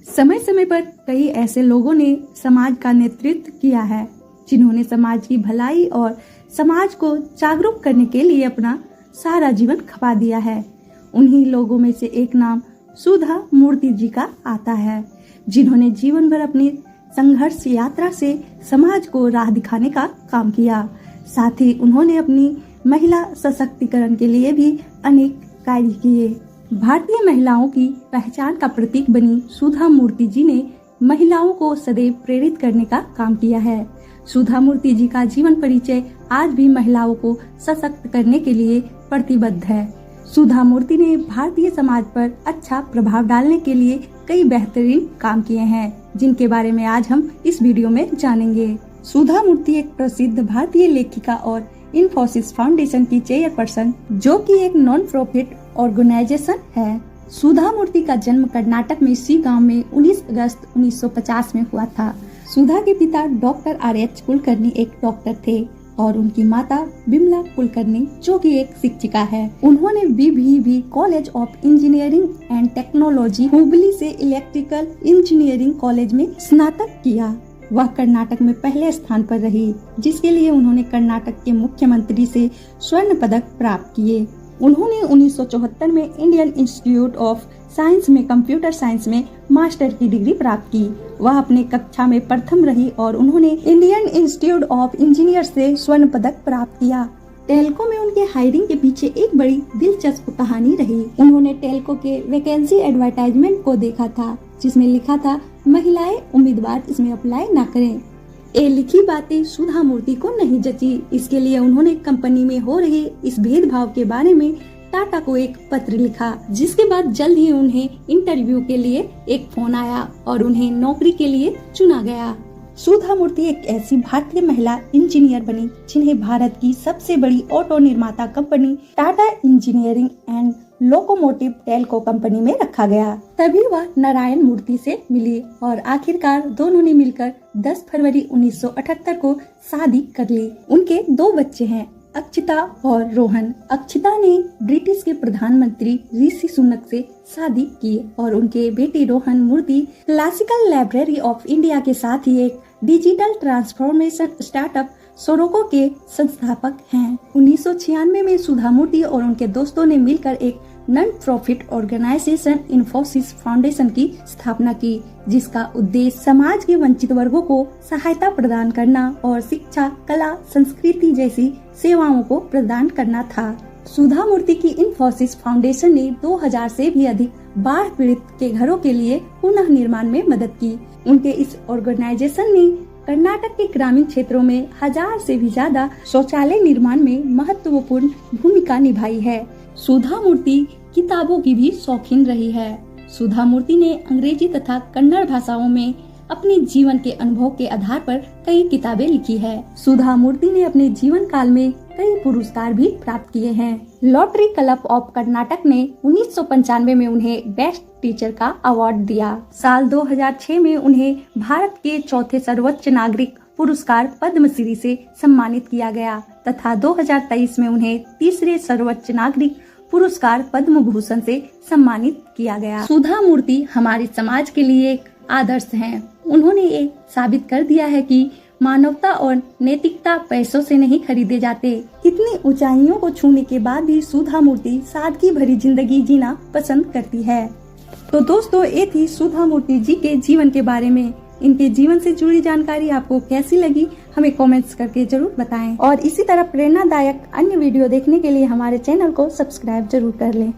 समय समय पर कई ऐसे लोगों ने समाज का नेतृत्व किया है जिन्होंने समाज की भलाई और समाज को जागरूक करने के लिए अपना सारा जीवन खपा दिया है। उन्हीं लोगों में से एक नाम सुधा मूर्ति जी का आता है, जिन्होंने जीवन भर अपनी संघर्ष यात्रा से समाज को राह दिखाने का काम किया। साथ ही उन्होंने अपनी महिला सशक्तिकरण के लिए भी अनेक कार्य किए। भारतीय महिलाओं की पहचान का प्रतीक बनी सुधा मूर्ति जी ने महिलाओं को सदैव प्रेरित करने का काम किया है। सुधा मूर्ति जी का जीवन परिचय आज भी महिलाओं को सशक्त करने के लिए प्रतिबद्ध है। सुधा मूर्ति ने भारतीय समाज पर अच्छा प्रभाव डालने के लिए कई बेहतरीन काम किए हैं, जिनके बारे में आज हम इस वीडियो में जानेंगे। सुधा मूर्ति एक प्रसिद्ध भारतीय लेखिका और इन्फोसिस फाउंडेशन की चेयरपर्सन, जो कि एक नॉन प्रॉफिट ऑर्गेनाइजेशन है। सुधा मूर्ति का जन्म कर्नाटक में सी गांव में 19 अगस्त 1950 में हुआ था। सुधा के पिता डॉक्टर RH कुलकर्णी एक डॉक्टर थे और उनकी माता बिमला कुलकर्णी, जो कि एक शिक्षिका है। उन्होंने BBB college of engineering and technology Hubli से इलेक्ट्रिकल इंजीनियरिंग कॉलेज में स्नातक किया। वह कर्नाटक में पहले स्थान पर रही, जिसके लिए उन्होंने कर्नाटक के मुख्यमंत्री से स्वर्ण पदक प्राप्त किए। उन्होंने 1974 में इंडियन इंस्टीट्यूट ऑफ साइंस में कंप्यूटर साइंस में मास्टर की डिग्री प्राप्त की। वह अपने कक्षा में प्रथम रही और उन्होंने इंडियन इंस्टीट्यूट ऑफ इंजीनियर से स्वर्ण पदक प्राप्त किया। टेल्को में उनके हायरिंग के पीछे एक बड़ी दिलचस्प कहानी रही। उन्होंने टेल्को के वैकेंसी एडवर्टाइजमेंट को देखा था, जिसमें लिखा था महिलाएं उम्मीदवार इसमें अप्लाई न करें। ये लिखी बातें सुधा मूर्ति को नहीं जची। इसके लिए उन्होंने कंपनी में हो रहे इस भेदभाव के बारे में टाटा को एक पत्र लिखा, जिसके बाद जल्द ही उन्हें इंटरव्यू के लिए एक फोन आया और उन्हें नौकरी के लिए चुना गया। सुधा मूर्ति एक ऐसी भारतीय महिला इंजीनियर बनी जिन्हें भारत की सबसे बड़ी ऑटो निर्माता company Tata engineering and locomotive Telco company में रखा गया। तभी वह नारायण मूर्ति से मिली और आखिरकार दोनों ने मिलकर 10 फरवरी 1978 को शादी कर ली। उनके 2 बच्चे हैं, अक्षिता और रोहन। अक्षिता ने ब्रिटिश के प्रधानमंत्री ऋषि सुनक से शादी की और उनके बेटी रोहन मूर्ति क्लासिकल लाइब्रेरी ऑफ इंडिया के साथ ही एक डिजिटल ट्रांसफॉर्मेशन स्टार्टअप सोरोको के संस्थापक हैं। 1996 में सुधा मूर्ति और उनके दोस्तों ने मिलकर एक non profit organisation Infosys Foundation की स्थापना की, जिसका उद्देश्य समाज के वंचित वर्गों को सहायता प्रदान करना और शिक्षा, कला, संस्कृति जैसी सेवाओं को प्रदान करना था। सुधा मूर्ति की इन्फोसिस फाउंडेशन ने 2000 से भी अधिक बाढ़ पीड़ित के घरों के लिए पुनः निर्माण में मदद की। उनके इस ऑर्गेनाइजेशन ने कर्नाटक के ग्रामीण क्षेत्रों में 1000 से भी ज्यादा शौचालय निर्माण में महत्वपूर्ण भूमिका निभाई है। सुधा मूर्ति किताबों की भी शौकीन रही है। सुधा मूर्ति ने अंग्रेजी तथा कन्नड़ भाषाओं में अपने जीवन के अनुभव के आधार पर कई किताबें लिखी है। सुधा मूर्ति ने अपने जीवन काल में कई पुरस्कार भी प्राप्त किए हैं। लॉटरी क्लब ऑफ कर्नाटक ने 1995 में उन्हें बेस्ट टीचर का अवार्ड दिया। साल 2006 में उन्हें भारत के चौथे सर्वोच्च नागरिक पुरस्कार पद्मश्री से सम्मानित किया गया तथा 2023 में उन्हें तीसरे सर्वोच्च नागरिक पुरस्कार पद्म भूषण से सम्मानित किया गया। सुधा मूर्ति हमारे समाज के लिए एक आदर्श हैं। उन्होंने ये साबित कर दिया है कि मानवता और नैतिकता पैसों से नहीं खरीदे जाते। इतनी ऊंचाइयों को छूने के बाद भी सुधा मूर्ति सादगी भरी जिंदगी जीना पसंद करती है। तो दोस्तों, ये थी सुधा मूर्ति जी के जीवन के बारे में। इनके जीवन से जुड़ी जानकारी आपको कैसी लगी, हमें कमेंट्स करके जरूर बताएं और इसी तरह प्रेरणादायक अन्य वीडियो देखने के लिए हमारे चैनल को सब्सक्राइब जरूर कर लें।